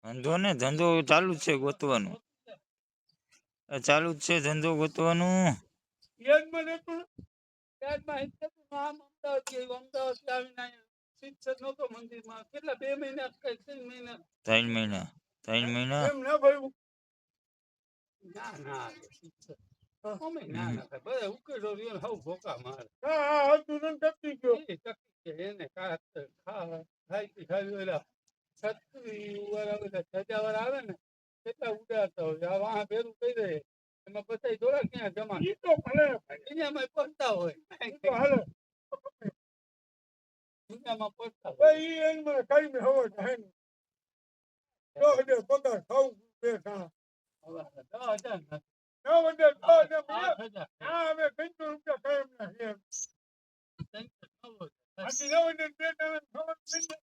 ધંધો ને ધંધો ચાલુ જ છે ગોતવાનું. ચાલુ જ છે ધંધો ગોતવાનું. યાદમાં નતું યાદમાં આમ અમદાવાદ ગયો અમદાવાદ આવીને અહીંયા શિક્ષક નહોતો મંદિરમાં કેટલા 2 મહિના કઈ 3 મહિના 3 મહિના 3 મહિના એમ ના ભાઈ ના ના શિક્ષક અમે ના ના થાય બધા ઉકેલો રહ્યો હાવ ભોકા મારે હા તું ટકી ગયો એ ટકી છે એને ખાઈ ખાઈ ઓલા છત્રી વાળા સજાવાર આવે ને કેટલા ઉડાડતા હોય આ વાહ ભેરું કરી દે એમાં પછી દોડા ક્યાં જમા ઈ તો ભલે દુનિયામાં પડતા હોય હાલો દુનિયામાં પડતા હોય ઈ એમાં કઈ ને હવે થાય ને તો હજે પગાર ખાવું બે ખાણા હવે 10,000 હા હવે 500 રૂપિયા કાયમ ના છે આથી નવ ને બે ખબર થઈ જાય